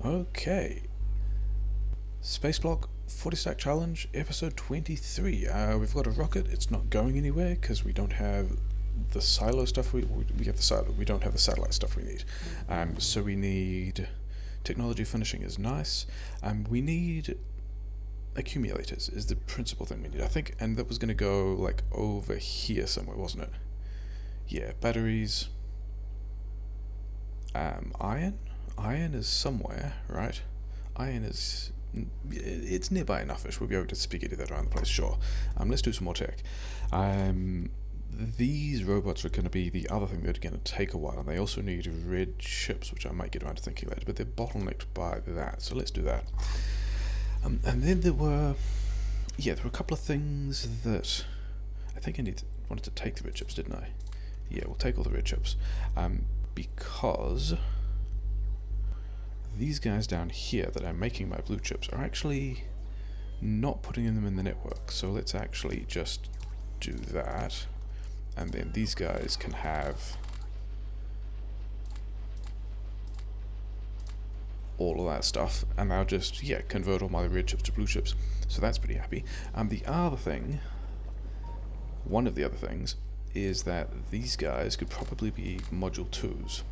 Okay. Spaceblock 40 stack challenge, episode 23. We've got a rocket. It's not going anywhere because we don't have the silo stuff. We have the silo. We don't have the satellite stuff we need. So we need technology finishing is nice. We need accumulators is the principal thing we need, I think, and that was going to go like over here somewhere, wasn't it? Yeah, batteries. Iron is somewhere, right? Iron is, it's nearby enough-ish. We'll be able to spaghetti that around the place, sure. Let's do some more tech. These robots are going to be the other thing that's going to take a while, and they also need red chips, which I might get around to thinking later, but they're bottlenecked by that, so let's do that. And then there were a couple of things that I think I wanted to take the red chips, didn't I? Yeah, we'll take all the red chips, because these guys down here that I'm making my blue chips are actually not putting them in the network. So let's actually just do that, and then these guys can have all of that stuff, and I'll just convert all my red chips to blue chips. So that's pretty happy. The other thing, one of the other things, is that these guys could probably be module 2s.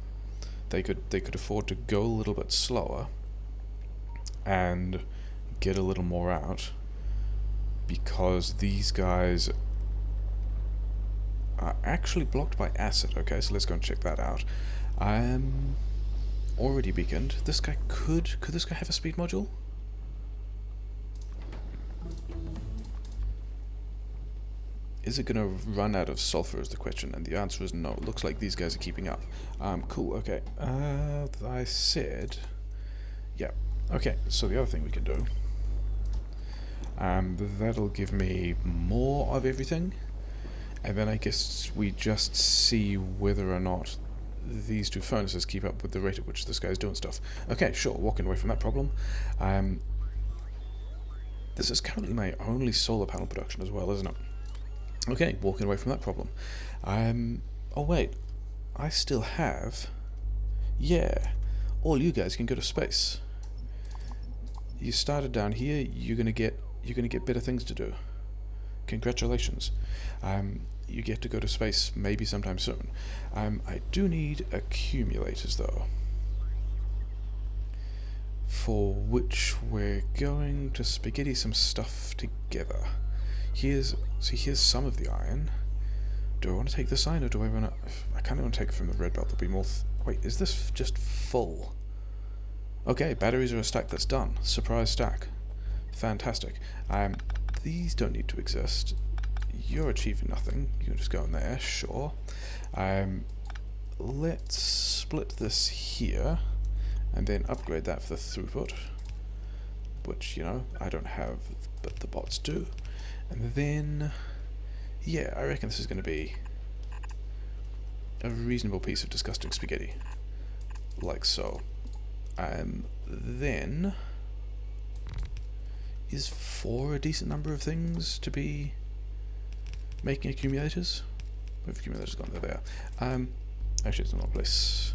They could afford to go a little bit slower and get a little more out, because these guys are actually blocked by acid. Okay, so let's go and check that out. Already beaconed. This guy could this guy have a speed module? Is it going to run out of sulfur is the question, and the answer is no. It looks like these guys are keeping up. Cool, okay. I said... Yeah, okay, so the other thing we can do... that'll give me more of everything, and then I guess we just see whether or not these two furnaces keep up with the rate at which this guy's doing stuff. Okay, sure, walking away from that problem. This is currently my only solar panel production as well, isn't it? Okay, walking away from that problem. Oh wait, I still have... Yeah, all you guys can go to space. You started down here, you're gonna get better things to do. Congratulations. You get to go to space maybe sometime soon. I do need accumulators though, for which we're going to spaghetti some stuff together. Here's some of the iron. Do I want to take this iron, or do I want to... I kind of want to take it from the red belt. There'll be more... Wait, is this just full? Okay, batteries are a stack that's done. Surprise stack. Fantastic. These don't need to exist. You're achieving nothing. You can just go in there, sure. Let's split this here, and then upgrade that for the throughput, which, you know, I don't have, but the bots do. And then, yeah, I reckon this is going to be a reasonable piece of disgusting spaghetti, like so. Then, is 4 a decent number of things to be making accumulators? Where have accumulators gone? There they are. Actually, it's in the wrong place.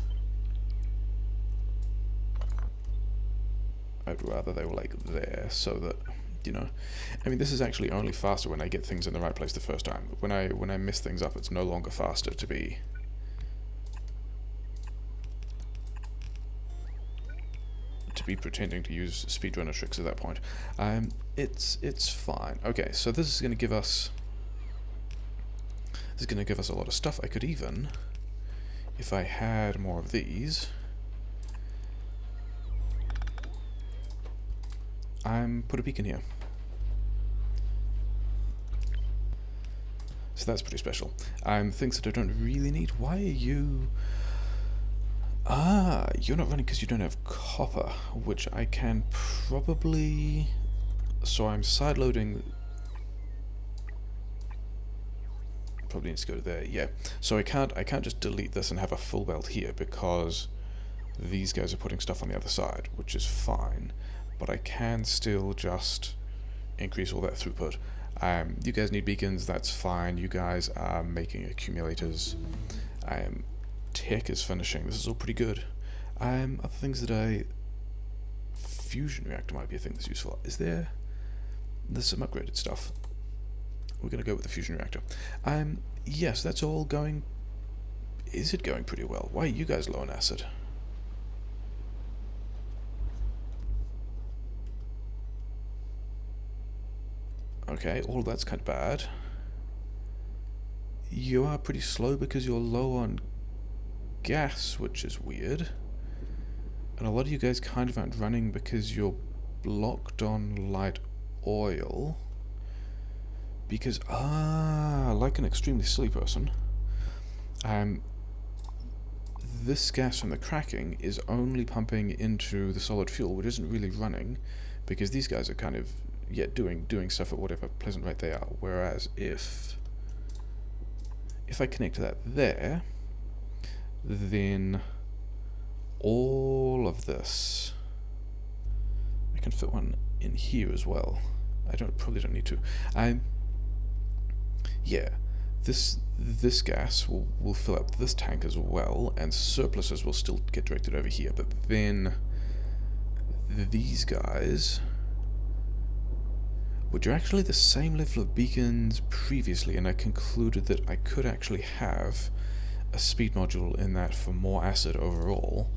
I'd rather they were like there, so that, you know, I mean, this is actually only faster when I get things in the right place the first time. When I mess things up, it's no longer faster to be pretending to use speedrunner tricks at that point. It's fine. Okay, so this is going to give us a lot of stuff. I could even, if I had more of these, put a beacon here. So that's pretty special. Things that I don't really need. Why are you... Ah, you're not running because you don't have copper, which I can probably... So I'm sideloading... Probably needs to go to there, yeah. So I can't just delete this and have a full belt here, because these guys are putting stuff on the other side, which is fine. But I can still just increase all that throughput. You guys need beacons, that's fine. You guys are making accumulators. Tech is finishing. This is all pretty good. Other things that fusion reactor might be a thing that's useful. There's some upgraded stuff. We're going to go with the fusion reactor. Yes, that's all going... Is it going pretty well? Why are you guys low on acid? Okay, all of that's kind of bad. You are pretty slow because you're low on gas, which is weird. And a lot of you guys kind of aren't running because you're blocked on light oil. Because, like an extremely silly person, this gas from the cracking is only pumping into the solid fuel, which isn't really running, because these guys are kind of, doing stuff at whatever pleasant rate they are. Whereas if I connect that there, then all of this, I can fit one in here as well. I probably don't need to. Yeah, this gas will fill up this tank as well, and surpluses will still get directed over here. But then these guys, which are actually the same level of beacons previously, and I concluded that I could actually have a speed module in that for more acid overall.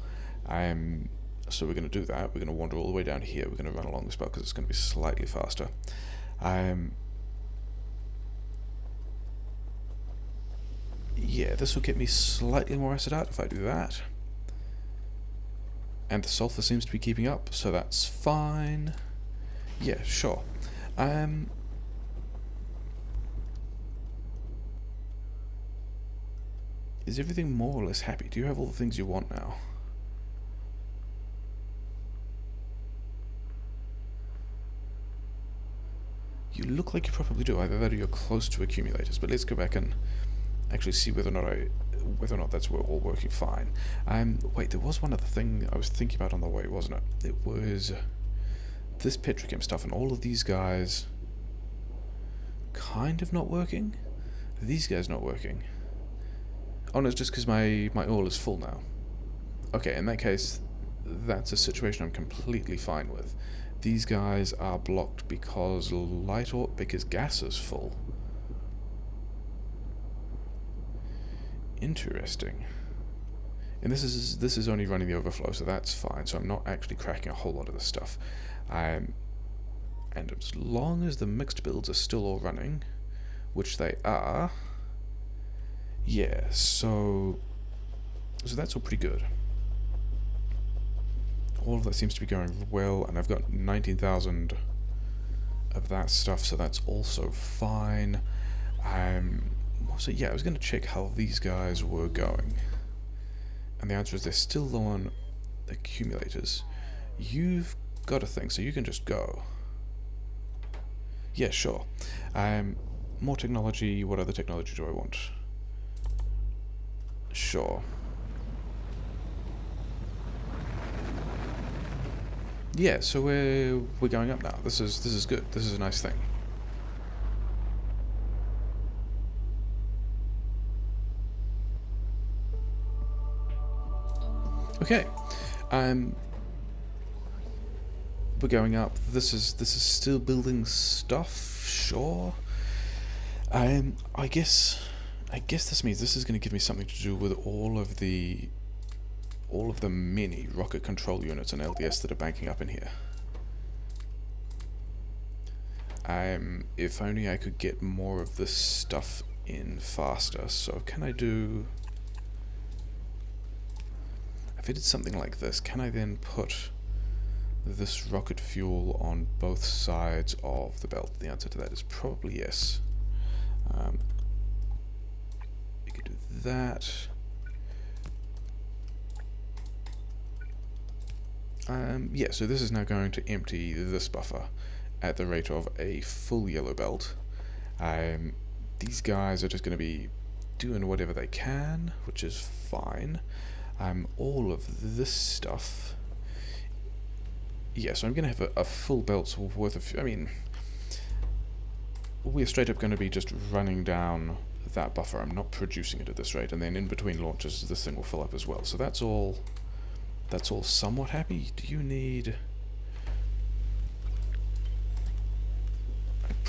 So we're going to do that. We're going to wander all the way down here. We're going to run along this belt because it's going to be slightly faster. Yeah, this will get me slightly more acid out if I do that. And the sulfur seems to be keeping up, so that's fine. Yeah, sure. Is everything more or less happy? Do you have all the things you want now? You look like you probably do. Either that or you're close to accumulators. But let's go back and actually see whether or not that's all working fine. Wait, there was one other thing I was thinking about on the way, wasn't it? It was this petrochem stuff, and all of these guys kind of not working. These guys not working. Oh no, it's just because my oil is full now. Okay, in that case, that's a situation I'm completely fine with. These guys are blocked because because gas is full. Interesting. And this is only running the overflow, so that's fine. So I'm not actually cracking a whole lot of this stuff. And as long as the mixed builds are still all running, which they are, yeah. So that's all pretty good. All of that seems to be going well, and I've got 19,000 of that stuff, so that's also fine. So yeah, I was going to check how these guys were going, and the answer is they're still low on accumulators. You've got a thing, so you can just go. Yeah, sure. More technology. What other technology do I want? Sure. Yeah, so we're going up now. This is good. This is a nice thing. Okay, we're going up. This is still building stuff. Sure. I guess this means this is going to give me something to do with all of the mini rocket control units and LDS that are banking up in here. If only I could get more of this stuff in faster. So can I do... If I did something like this, can I then put this rocket fuel on both sides of the belt? The answer to that is probably yes. We could do that. Yeah, so this is now going to empty this buffer at the rate of a full yellow belt. These guys are just going to be doing whatever they can, which is fine. All of this stuff... Yeah, so I'm going to have a full belt's worth of... I mean, we're straight up going to be just running down that buffer. I'm not producing it at this rate, and then in between launches this thing will fill up as well. So that's all somewhat happy. Do you need...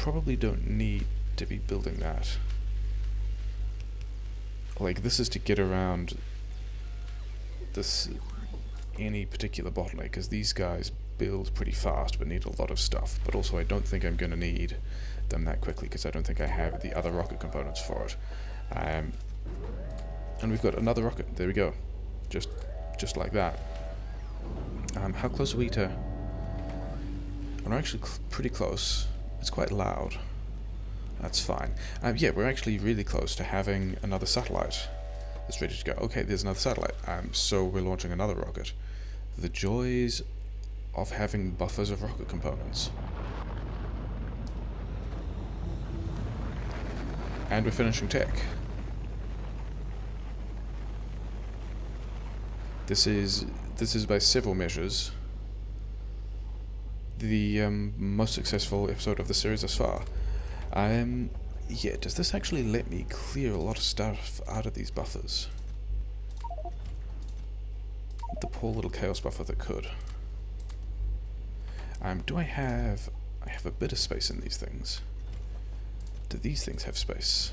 probably don't need to be building that. Like, this is to get around this any particular bottleneck, because these guys build pretty fast but need a lot of stuff. But also I don't think I'm going to need them that quickly, because I don't think I have the other rocket components for it. And we've got another rocket. There we go. Just like that. How close are we to... We're actually pretty close. It's quite loud. That's fine. Yeah, we're actually really close to having another satellite that's ready to go. Okay, there's another satellite. So we're launching another rocket. The joys of having buffers of rocket components. And we're finishing tech. This is by several measures the most successful episode of the series thus far. Yeah, does this actually let me clear a lot of stuff out of these buffers? The poor little chaos buffer that could. Do I have a bit of space in these things. Do these things have space?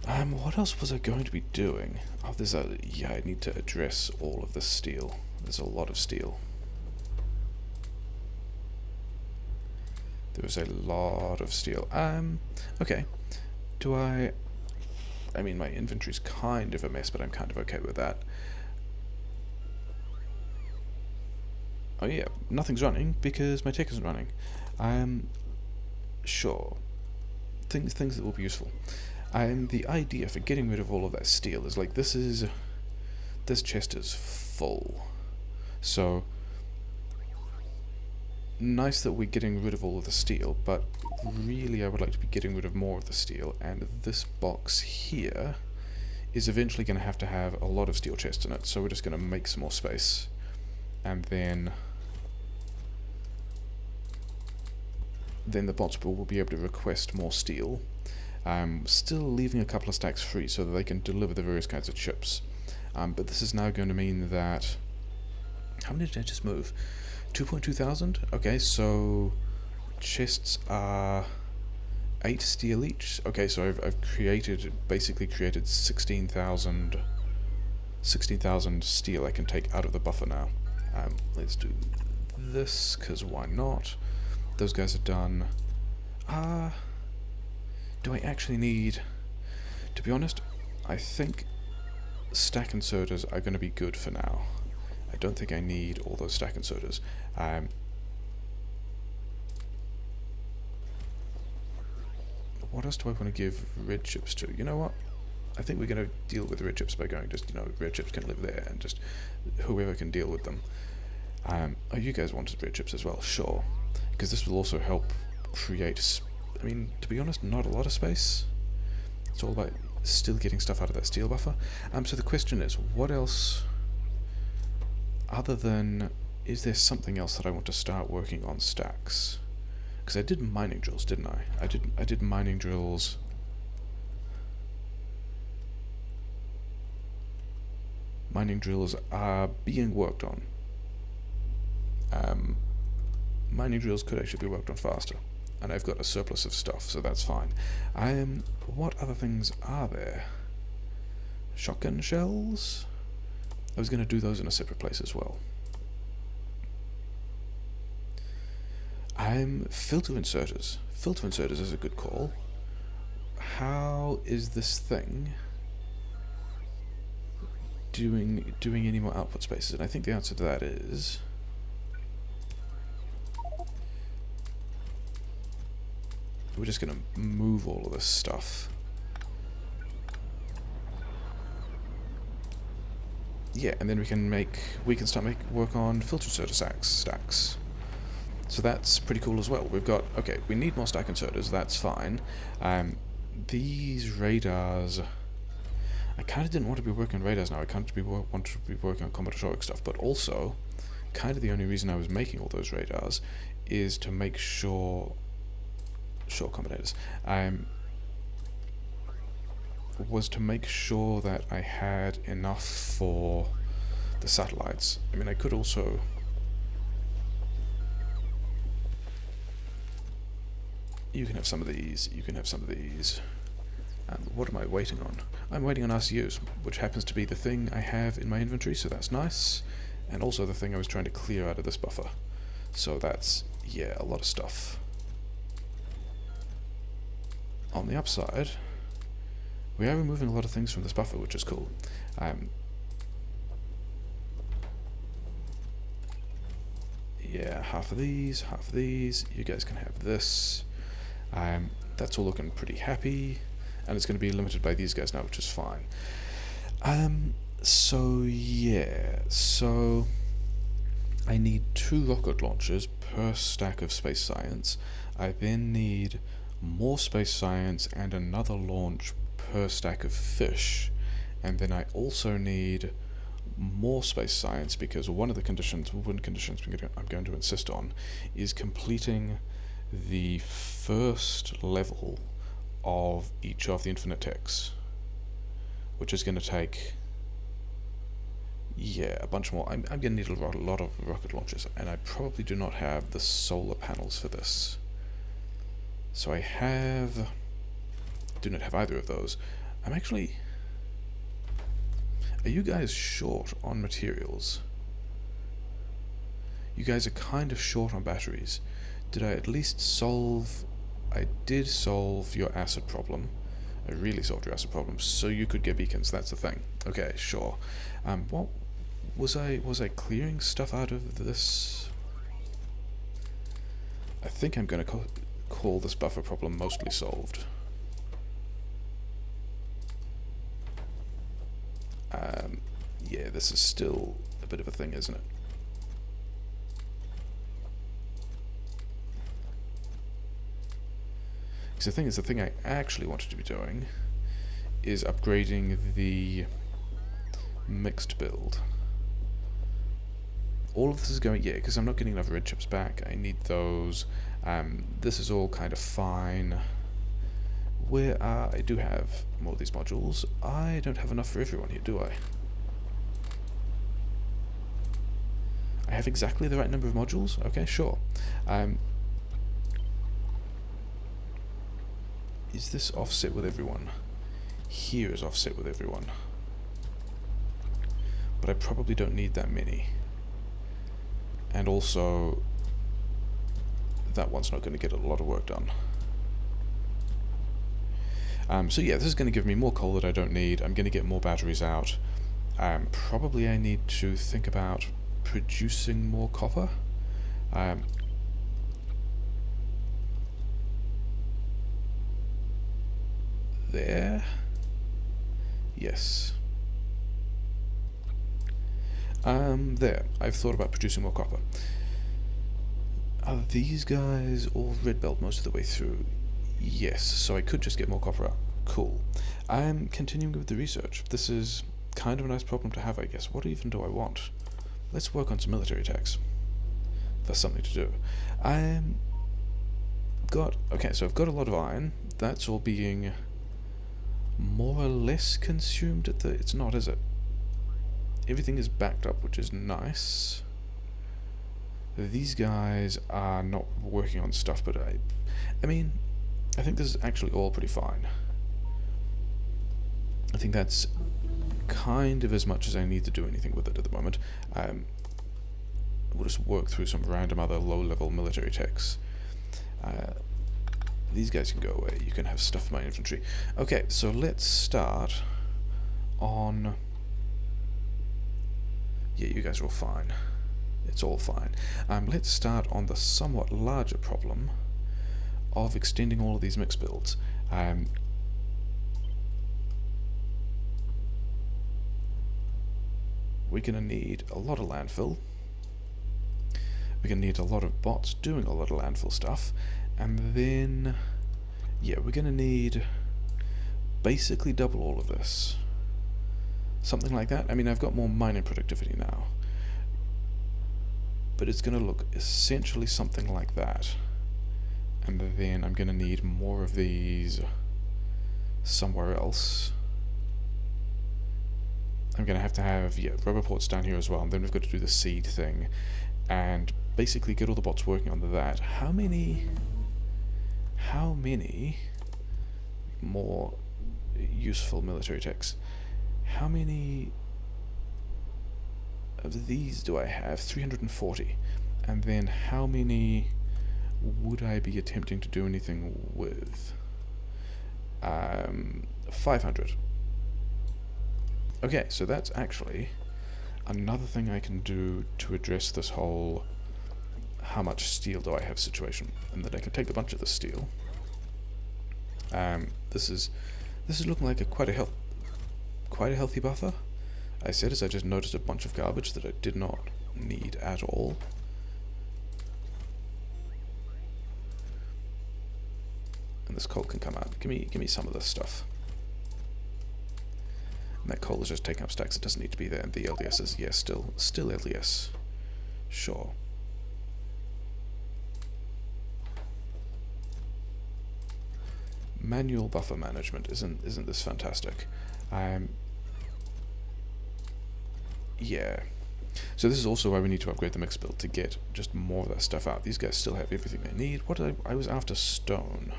What else was I going to be doing? Oh, yeah, I need to address all of this steel. There's a lot of steel. There was a lot of steel. Okay. I mean, my inventory's kind of a mess, but I'm kind of okay with that. Oh yeah, nothing's running because my tech isn't running. Sure. Things that will be useful. The idea for getting rid of all of that steel is like, this chest is full. So, nice that we're getting rid of all of the steel, but really I would like to be getting rid of more of the steel, and this box here is eventually going to have a lot of steel chests in it, so we're just going to make some more space, and then the bots will be able to request more steel, still leaving a couple of stacks free so that they can deliver the various kinds of chips. But this is now going to mean that... How many did I just move? 2.2 thousand? Okay, so chests are 8 steel each. Okay, so I've basically created 16,000 steel I can take out of the buffer now. Let's do this, because why not? Those guys are done. Do I actually need... To be honest, I think stack inserters are going to be good for now. I don't think I need all those stack inserters. What else do I want to give red chips to? You know what? I think we're going to deal with red chips by going just, red chips can live there, and just whoever can deal with them. Oh, you guys wanted red chips as well? Sure. Because this will also help create... I mean, to be honest, not a lot of space. It's all about still getting stuff out of that steel buffer. So the question is, what else... Other than... Is there something else that I want to start working on stacks? Because I did mining drills, didn't I? I did mining drills... Mining drills are being worked on. Mining drills could actually be worked on faster. And I've got a surplus of stuff, so that's fine. What other things are there? Shotgun shells? I was going to do those in a separate place as well. Filter inserters. Filter inserters is a good call. How is this thing doing any more output spaces? And I think the answer to that is... We're just going to move all of this stuff. Yeah, and then we can start work on filter inserter stacks. So that's pretty cool as well. We've got, okay, we need more stack inserters, that's fine. These radars, I kind of didn't want to be working on radars now. I kind of want to be working on combinatoric stuff, but also, kind of the only reason I was making all those radars is to make sure... Sure, combinators. Was to make sure that I had enough for the satellites. I mean, I could also... You can have some of these, you can have some of these. What am I waiting on? I'm waiting on RCUs, which happens to be the thing I have in my inventory, so that's nice. And also the thing I was trying to clear out of this buffer. So that's, yeah, a lot of stuff. On the upside, we are removing a lot of things from this buffer, which is cool. Yeah, half of these, you guys can have this. That's all looking pretty happy, and it's going to be limited by these guys now, which is fine. So yeah, so I need 2 rocket launchers per stack of space science. I then need more space science and another launch per stack of fish, and then I also need more space science because one of the conditions I'm going to insist on is completing the first level of each of the infinite techs, which is going to take, yeah, a bunch more. I'm going to need a lot of rocket launchers, and I probably do not have the solar panels for this. So I do not have either of those. I'm actually... Are you guys short on materials? You guys are kind of short on batteries. Did I at least solve... I did solve your acid problem. I really solved your acid problem, so you could get beacons, that's the thing. Okay, sure. What was I clearing stuff out of this? I think I'm going to call this buffer problem mostly solved. Yeah, this is still a bit of a thing, isn't it? Because the thing is, the thing I actually wanted to be doing is upgrading the mixed build. All of this is going, yeah, because I'm not getting enough red chips back. I need those. This is all kind of fine. Where I do have more of these modules, I don't have enough for everyone here, do I? I have exactly the right number of modules? Okay, sure. Is this offset with everyone? Here is offset with everyone. But I probably don't need that many. And also, that one's not going to get a lot of work done. So yeah, this is going to give me more coal that I don't need. I'm going to get more batteries out. Probably I need to think about producing more copper. There. Yes. There. I've thought about producing more copper. Are these guys all red belt most of the way through? Yes, so I could just get more copper out. Cool. I'm continuing with the research. This is kind of a nice problem to have, I guess. What even do I want? Let's work on some military techs. That's something to do. Okay, so I've got a lot of iron. That's all being more or less consumed at the... It's not, is it? Everything is backed up, which is nice. These guys are not working on stuff, but I mean, I think this is actually all pretty fine. I think that's kind of as much as I need to do anything with it at the moment. We'll just work through some random other low-level military techs. These guys can go away. You can have stuff in my infantry. Okay, so let's start on... Yeah, you guys are all fine. It's all fine. Let's start on the somewhat larger problem of extending all of these mixed builds. We're going to need a lot of landfill. We're going to need a lot of bots doing a lot of landfill stuff. And then, yeah, we're going to need basically double all of this. Something like that. I mean, I've got more mining productivity now. But it's going to look essentially something like that. And then I'm going to need more of these somewhere else. I'm going to have, yeah, rubber ports down here as well. And then we've got to do the seed thing. And basically get all the bots working on that. How many how many more useful military techs? How many of these do I have? 340. And then how many would I be attempting to do anything with? 500. Okay, so that's actually another thing I can do to address this whole how much steel do I have situation, and that I can take a bunch of the steel. This is looking like quite a healthy buffer. I said as I just noticed a bunch of garbage that I did not need at all. And this coal can come out. Give me some of this stuff. And that coal is just taking up stacks. It doesn't need to be there. And the LDS is, yeah, still LDS. Sure. Manual buffer management, isn't this fantastic? Yeah. So this is also why we need to upgrade the mix build to get just more of that stuff out. These guys still have everything they need. What I was after stone.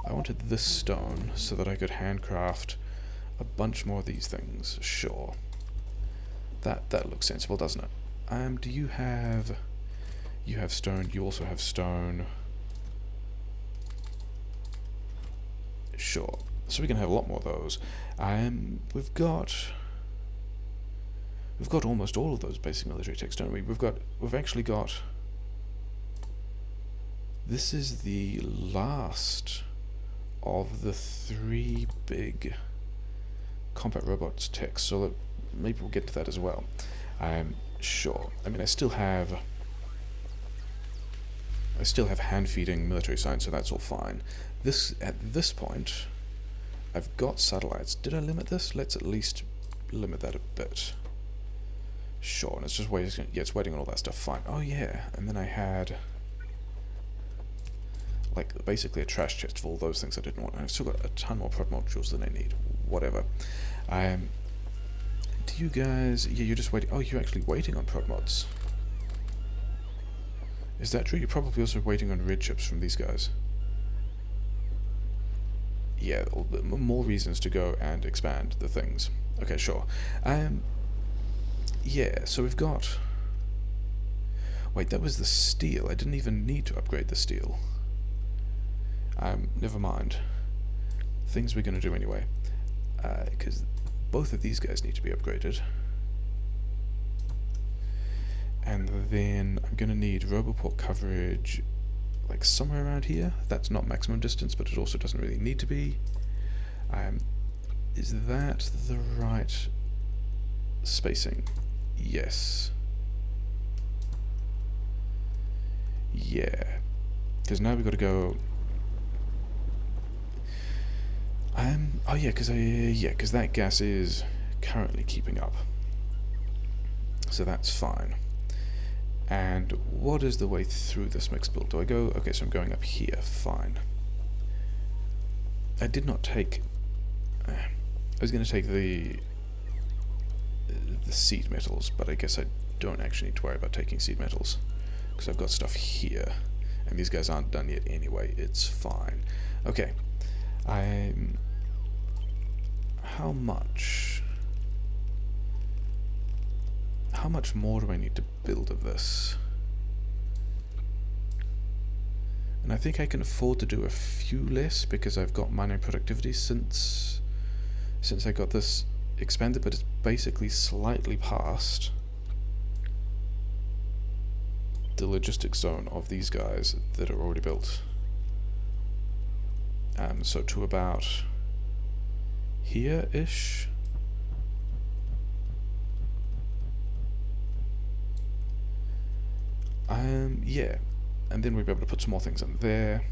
I wanted this stone so that I could handcraft a bunch more of these things. Sure. That looks sensible, doesn't it? Do you have... You have stone, you also have stone. Sure. So we can have a lot more of those. We've got almost all of those basic military techs, don't we? We've actually got... This is the last of the 3 big combat robots techs, so that maybe we'll get to that as well. Sure. I mean, I still have hand-feeding military science, so that's all fine. At this point, I've got satellites. Did I limit this? Let's at least limit that a bit. Sure, and it's just waiting. Yeah, it's waiting on all that stuff. Fine. Oh yeah, and then I had like basically a trash chest of all those things I didn't want. I've still got a ton more prod modules than I need. Whatever. Do you guys? Yeah, you're just waiting. Oh, you're actually waiting on prod mods. Is that true? You're probably also waiting on red chips from these guys. Yeah, more reasons to go and expand the things. Okay, sure. Yeah, so we've got... Wait, that was the steel. I didn't even need to upgrade the steel. Never mind. Things we're going to do anyway. Because both of these guys need to be upgraded. And then I'm going to need Roboport coverage like somewhere around here. That's not maximum distance, but it also doesn't really need to be. Is that the right spacing? Yes. Yeah. Because now we've got to go... oh yeah, because that gas is currently keeping up. So that's fine. And what is the way through this mixed build? Do I go... Okay, so I'm going up here. Fine. I did not take... I was going to take the seed metals, but I guess I don't actually need to worry about taking seed metals. Because I've got stuff here. And these guys aren't done yet anyway. It's fine. Okay. How much more do I need to build of this? And I think I can afford to do a few less because I've got mining productivity since I got this expanded, but it's basically slightly past the logistics zone of these guys that are already built. So to about here-ish. Yeah, and then we'll be able to put some more things in there.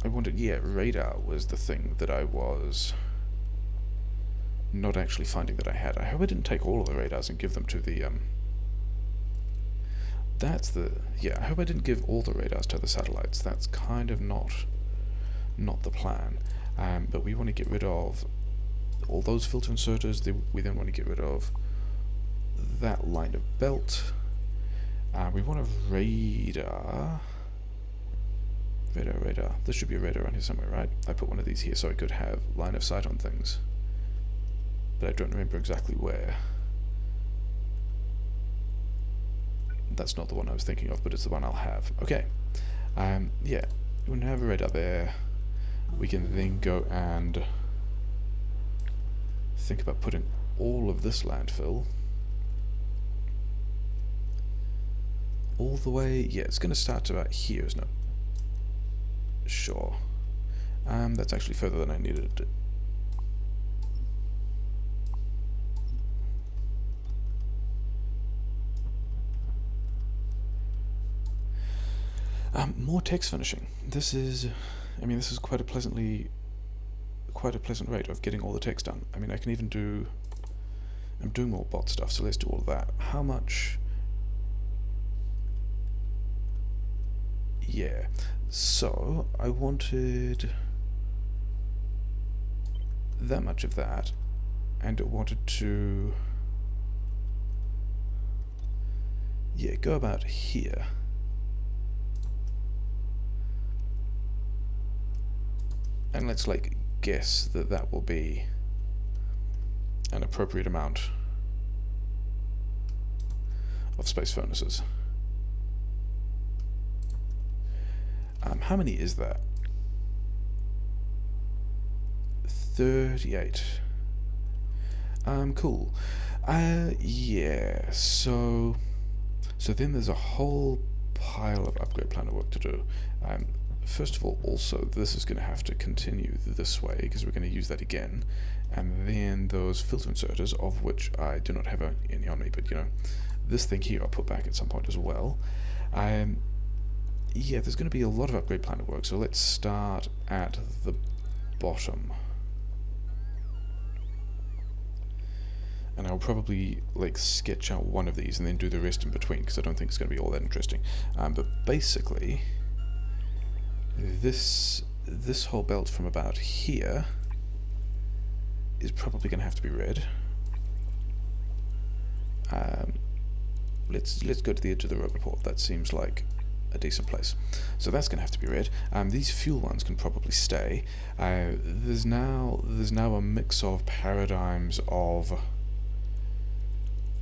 I wanted, yeah, radar was the thing that I was not actually finding that I had. I hope I didn't take all of the radars and give them to the, yeah, I hope I didn't give all the radars to the satellites. That's kind of not the plan. But we want to get rid of all those filter inserters. We then want to get rid of that line of belt. We want a radar. Radar. There should be a radar around here somewhere, right? I put one of these here so I could have line of sight on things. But I don't remember exactly where. That's not the one I was thinking of, but it's the one I'll have. Okay. Yeah. We can have a radar there. We can then go and think about putting all of this landfill all the way. Yeah, it's going to start about here, isn't it? Sure. That's actually further than I needed. More text finishing. This is quite a pleasant rate of getting all the text done. I mean, I can even do. I'm doing more bot stuff, so let's do all of that. How much? Yeah. So I wanted that much of that, and it wanted to. Yeah, go about here. And let's like guess that that will be an appropriate amount of space furnaces. How many is that? 38. Cool. Yeah. So then there's a whole pile of upgrade planner work to do. First of all, also, this is going to have to continue this way, because we're going to use that again. And then those filter inserters, of which I do not have any on me, but, you know, this thing here I'll put back at some point as well. Yeah, there's going to be a lot of upgrade planner work, so let's start at the bottom. And I'll probably, like, sketch out one of these and then do the rest in between, because I don't think it's going to be all that interesting. But basically, this whole belt from about here is probably going to have to be red. Let's go to the edge of the robot port. That seems like a decent place. So that's going to have to be red. These fuel ones can probably stay. There's now a mix of paradigms of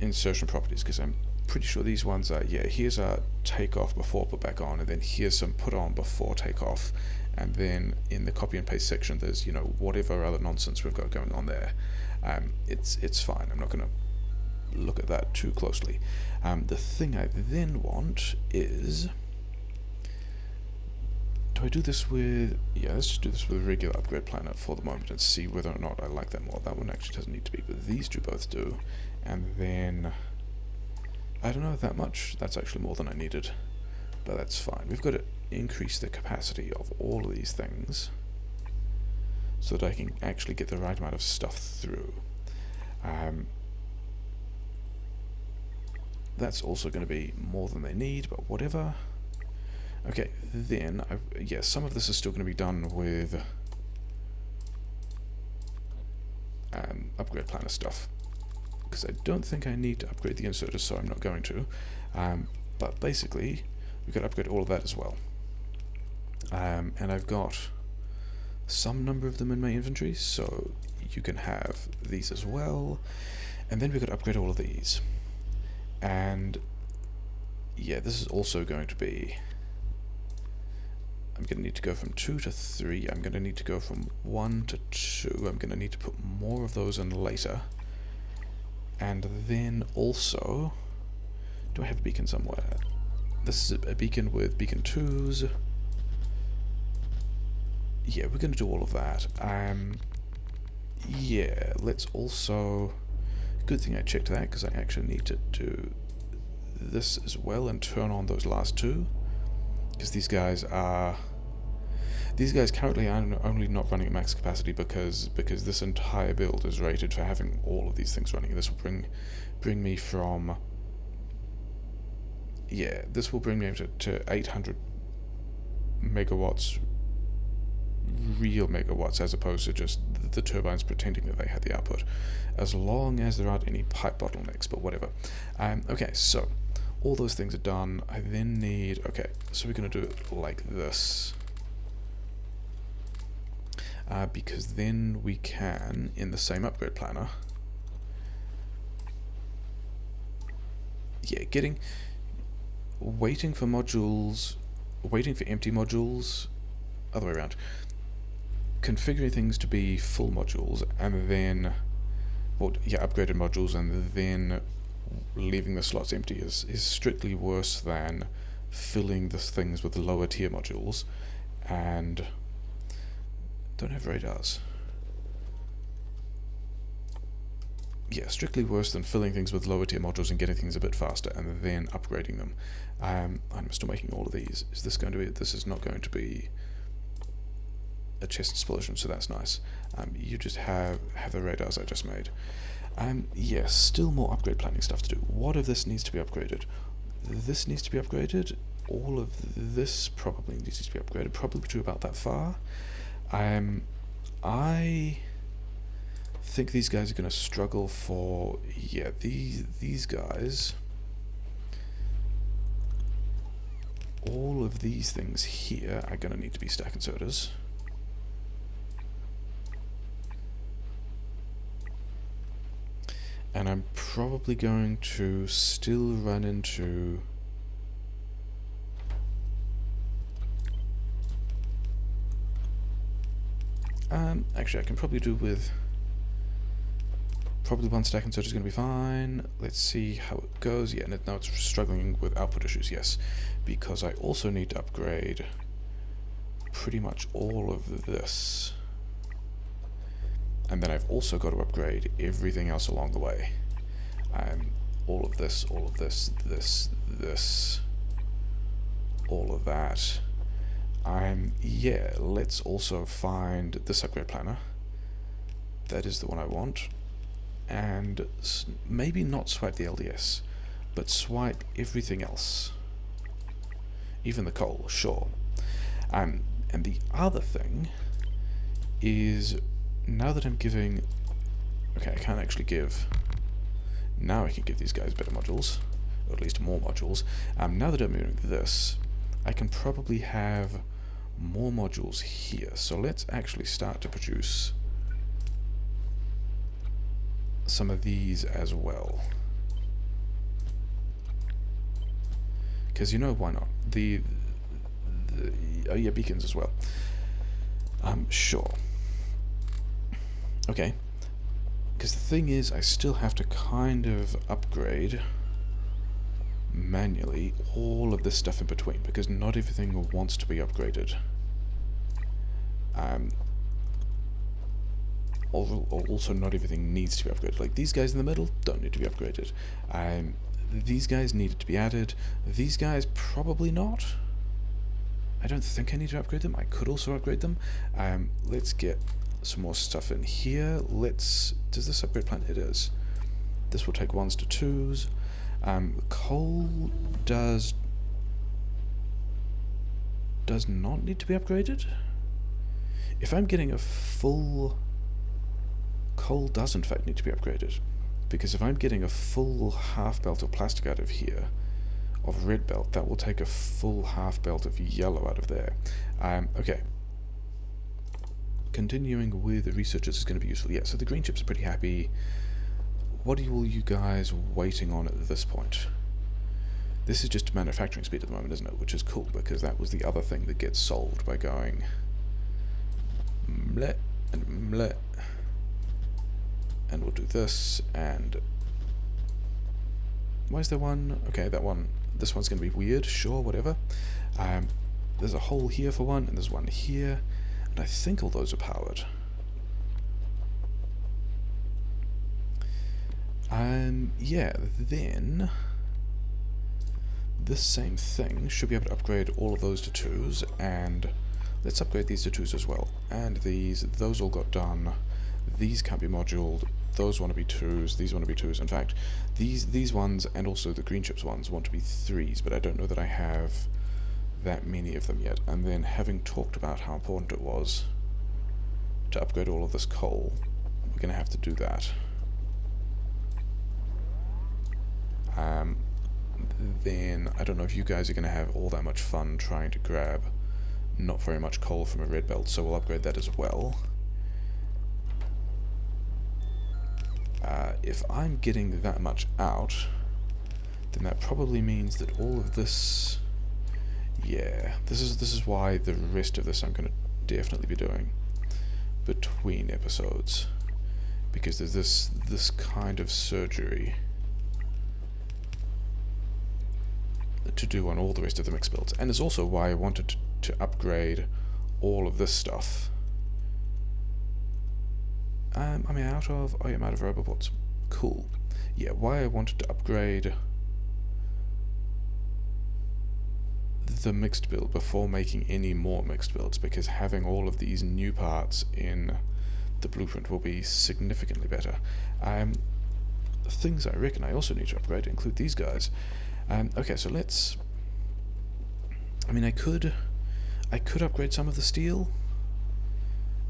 insertion properties, because I'm pretty sure these ones are, yeah, here's a takeoff before put back on, and then here's some put on before takeoff, and then in the copy and paste section there's, you know, whatever other nonsense we've got going on there. It's fine. I'm not going to look at that too closely. The thing I then want is, do I do this with, yeah, let's just do this with a regular upgrade planner for the moment and see whether or not I like that more. That one actually doesn't need to be, but these two both do. And then, I don't know that much. That's actually more than I needed, but that's fine. We've got to increase the capacity of all of these things so that I can actually get the right amount of stuff through. That's also going to be more than they need, but whatever. Okay, then, yeah, some of this is still going to be done with upgrade planner stuff, because I don't think I need to upgrade the inserters, so I'm not going to. But basically, we've got to upgrade all of that as well. And I've got some number of them in my inventory, so you can have these as well. And then we've got to upgrade all of these. And yeah, this is also going to be, I'm going to need to go from 2 to 3, I'm going to need to go from 1 to 2, I'm going to need to put more of those in later. And then also, do I have a beacon somewhere? This is a beacon with beacon 2s. Yeah, we're going to do all of that. Yeah, let's also, good thing I checked that, because I actually need to do this as well and turn on those last two, because these guys currently are only not running at max capacity because this entire build is rated for having all of these things running. This will bring me from, yeah, this will bring me to 800 megawatts, real megawatts, as opposed to just the turbines pretending that they had the output, as long as there aren't any pipe bottlenecks, but whatever. Okay, so all those things are done. I then need, okay, so we're going to do it like this. Because then we can, in the same upgrade planner, yeah, waiting for modules, waiting for empty modules, other way around, configuring things to be full modules, and then, well, yeah, upgraded modules, and then leaving the slots empty is strictly worse than filling the things with lower tier modules, and don't have radars. Yeah, strictly worse than filling things with lower tier modules and getting things a bit faster and then upgrading them. I'm still making all of these. Is this going to be? This is not going to be a chest explosion, so that's nice. You just have the radars I just made. Yes, still more upgrade planning stuff to do. What of this needs to be upgraded? This needs to be upgraded. All of this probably needs to be upgraded. Probably to about that far. I think these guys are going to struggle for, yeah, these guys. All of these things here are going to need to be stack inserters. And I'm probably going to still run into actually I can probably do with probably one stack inserter is going to be fine. Let's see how it goes. Yeah, now it's struggling with output issues, yes, because I also need to upgrade pretty much all of this. And then I've also got to upgrade everything else along the way. All of this, this, all of that. Yeah, let's also find this upgrade planner. That is the one I want. And maybe not swipe the LDS, but swipe everything else. Even the coal, sure. And the other thing is, now that I'm giving, okay, I can't actually give, now I can give these guys better modules, or at least more modules. Now that I'm doing this, I can probably have more modules here. So let's actually start to produce some of these as well. Because, you know, why not? Oh yeah, beacons as well. Sure. Okay, because the thing is, I still have to kind of upgrade manually all of this stuff in between, because not everything wants to be upgraded. Also, not everything needs to be upgraded. Like, these guys in the middle don't need to be upgraded. These guys needed to be added. These guys probably not. I don't think I need to upgrade them. I could also upgrade them. Let's get some more stuff in here. Does this upgrade plan? It is. This will take 1s to 2s. Coal does not need to be upgraded. If I'm getting a full, coal does in fact need to be upgraded, because if I'm getting a full half belt of plastic out of here, of red belt, that will take a full half belt of yellow out of there. Okay. Continuing with the researchers is going to be useful. Yeah, so the green chips are pretty happy. What are all you guys waiting on at this point? This is just manufacturing speed at the moment, isn't it? Which is cool, because that was the other thing that gets solved by going mlet and mlet. And we'll do this, and why is there one? Okay, that one, this one's going to be weird, sure, whatever. There's a hole here for one, and there's one here. And I think all those are powered. Yeah, then this same thing should be able to upgrade all of those to 2s, and let's upgrade these to 2s as well. And those all got done. These can't be moduled. Those want to be 2s. These want to be 2s. In fact, these ones and also the green chips ones want to be 3s, but I don't know that I have that many of them yet. And then, having talked about how important it was to upgrade all of this coal, we're going to have to do that. then I don't know if you guys are going to have all that much fun trying to grab not very much coal from a red belt, so we'll upgrade that as well. If I'm getting that much out, then that probably means that all of this... Yeah, this is why the rest of this I'm going to definitely be doing between episodes, because there's this kind of surgery to do on all the rest of the mixed builds, and it's also why I wanted to upgrade all of this stuff. Am I out of... Oh yeah, I'm out of robobots. Cool. Yeah, why I wanted to upgrade the mixed build before making any more mixed builds, because having all of these new parts in the blueprint will be significantly better. Things I reckon I also need to upgrade include these guys. Okay, so let's... I mean, I could upgrade some of the steel.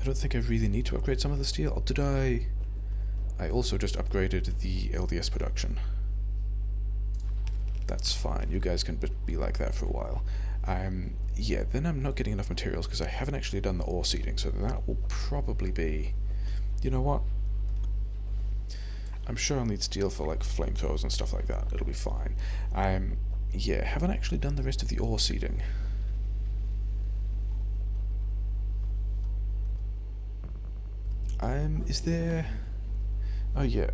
I don't think I really need to upgrade some of the steel. Or did I? I also just upgraded the LDS production. That's fine. You guys can be like that for a while. Yeah, then I'm not getting enough materials because I haven't actually done the ore seeding, so that will probably be... You know what? I'm sure I'll need steel for like flamethrowers and stuff like that. It'll be fine. Yeah, haven't actually done the rest of the ore seeding. Is there... Oh yeah.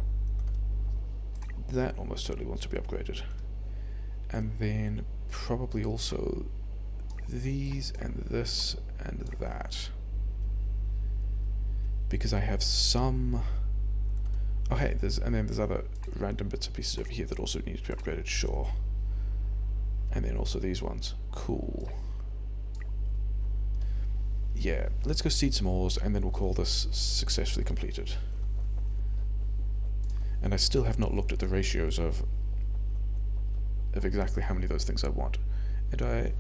That almost totally wants to be upgraded. And then probably also these and this and that. Because I have some... Oh hey, and then there's other random bits and pieces over here that also need to be upgraded, sure. And then also these ones. Cool. Yeah, let's go seed some ores, and then we'll call this successfully completed. And I still have not looked at the ratios of exactly how many of those things I want. And I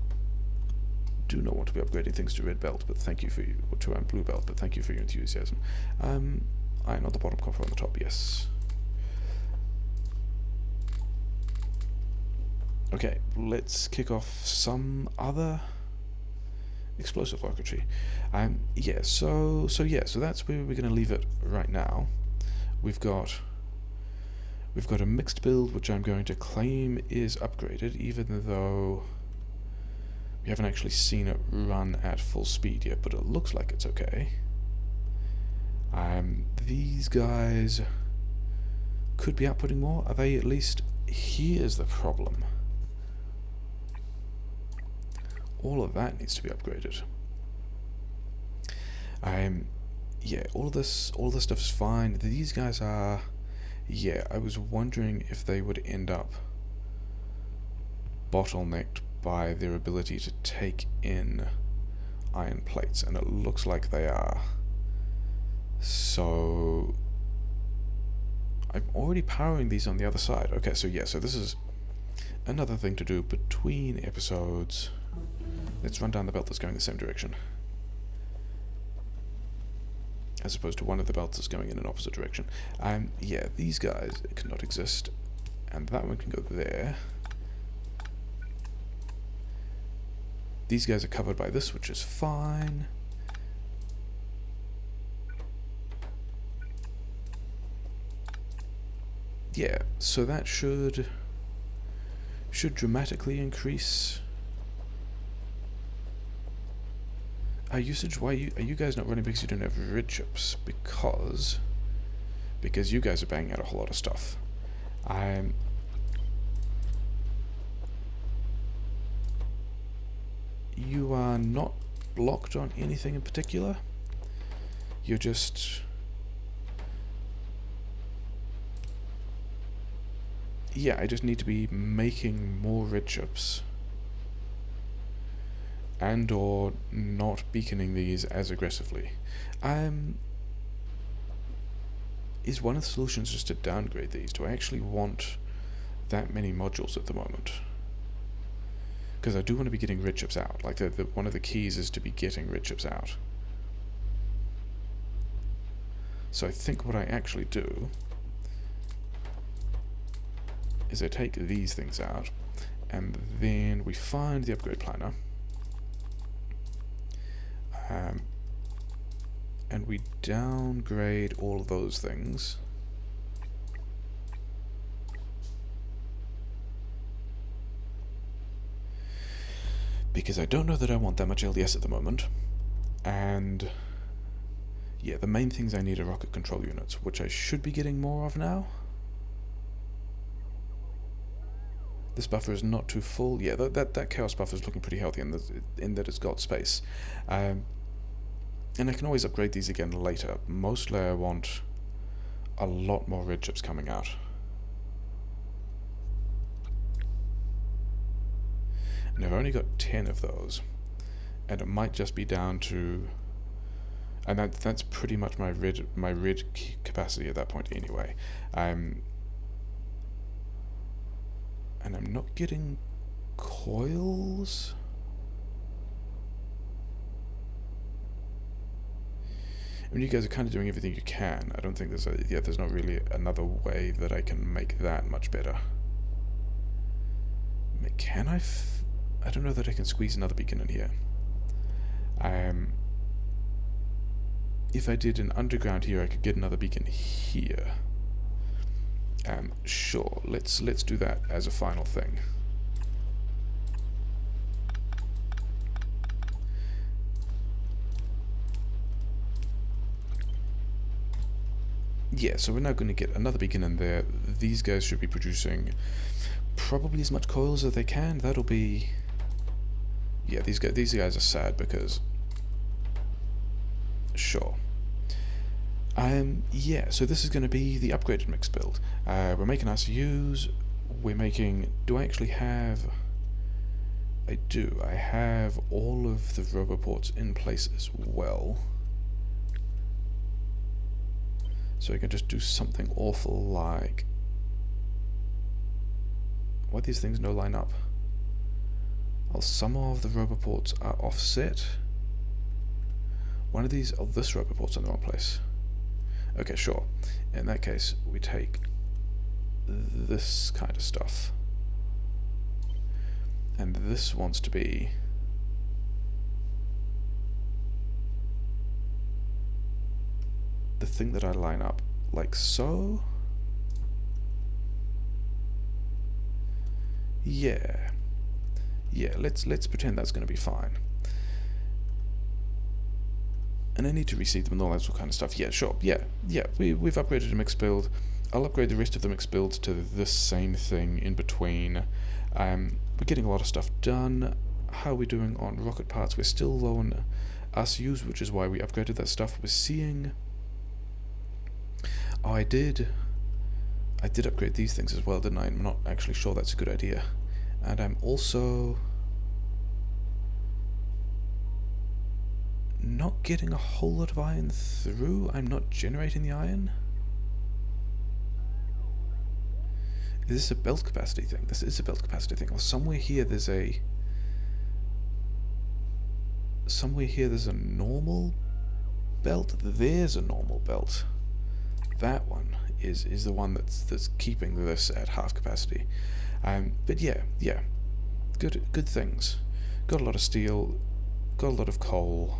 do not want to be upgrading things to red belt, but thank you for you, or to blue belt, but thank you for your enthusiasm. Iron on the bottom, copper on the top, yes. Okay, let's kick off some other explosive rocketry. Yeah, so that's where we're going to leave it right now. We've got a mixed build, which I'm going to claim is upgraded, even though we haven't actually seen it run at full speed yet, but it looks like it's okay. These guys could be outputting more. Are they at least... Here's the problem. All of that needs to be upgraded. Yeah, all this stuff is fine. These guys are... Yeah, I was wondering if they would end up bottlenecked by their ability to take in iron plates, and it looks like they are. So I'm already powering these on the other side. Okay, so yeah, so this is another thing to do between episodes. Let's run down the belt that's going the same direction, as opposed to one of the belts that's going in an opposite direction. Yeah, these guys cannot exist, and that one can go there. These guys are covered by this, which is fine. Yeah, so that should dramatically increase our usage. Why are you guys not running because you don't have red chips? Because you guys are banging out a whole lot of stuff. You are not blocked on anything in particular. You're just... Yeah, I just need to be making more red chips. And or not beaconing these as aggressively. Is one of the solutions just to downgrade these? Do I actually want that many modules at the moment? Because I do want to be getting red chips out. Like, one of the keys is to be getting red chips out. So I think what I actually do is I take these things out, and then we find the upgrade planner, and we downgrade all of those things. Because I don't know that I want that much LDS at the moment, and yeah, the main things I need are rocket control units, which I should be getting more of now. This buffer is not too full. Yeah, that chaos buffer is looking pretty healthy in that it's got space. And I can always upgrade these again later. Mostly I want a lot more red chips coming out. And I've only got 10 of those. And it might just be down to... And that's pretty much my red capacity at that point anyway. And I'm not getting coils. I mean, you guys are kind of doing everything you can. I don't think there's not really another way that I can make that much better. Can I? I don't know that I can squeeze another beacon in here. If I did an underground here, I could get another beacon here. Sure, let's do that as a final thing. Yeah, so we're now going to get another beacon in there. These guys should be producing probably as much coils as they can. That'll be... Yeah, these guys are sad because... Sure. Yeah, so this is going to be the upgraded mix build. We're making RCUs, we're making... Do I actually have... I do. I have all of the roboports in place as well. So I can just do something awful like... Why these things no line up? Well, some of the roboports are offset. One of these... Oh, this roboport's in the wrong place. Okay, sure. In that case, we take this kind of stuff. And this wants to be... the thing that I line up like so. Yeah. Yeah, let's pretend that's going to be fine. And I need to reseed them and all that sort of kind of stuff. Yeah, sure. Yeah, we've upgraded a mix build. I'll upgrade the rest of the mix builds to this same thing in between. We're getting a lot of stuff done. How are we doing on rocket parts? We're still low on RCUs, which is why we upgraded that stuff. We're seeing... Oh, I did upgrade these things as well, didn't I? I'm not actually sure that's a good idea. And I'm also... not getting a whole lot of iron through. I'm not generating the iron. Is this a belt capacity thing? This is a belt capacity thing. Well, somewhere here there's a normal belt. There's a normal belt. That one is the one that's keeping this at half capacity. But yeah, good things. Got a lot of steel. Got a lot of coal.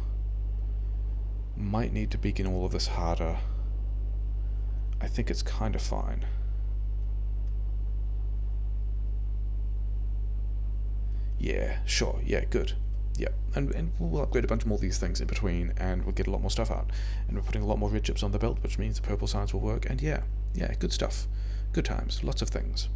Might need to beacon all of this harder. I think it's kind of fine. Yeah, sure, yeah, good. Yeah, and we'll upgrade a bunch more of these things in between, and we'll get a lot more stuff out. And we're putting a lot more red chips on the belt, which means the purple science will work, and yeah, good stuff. Good times, lots of things.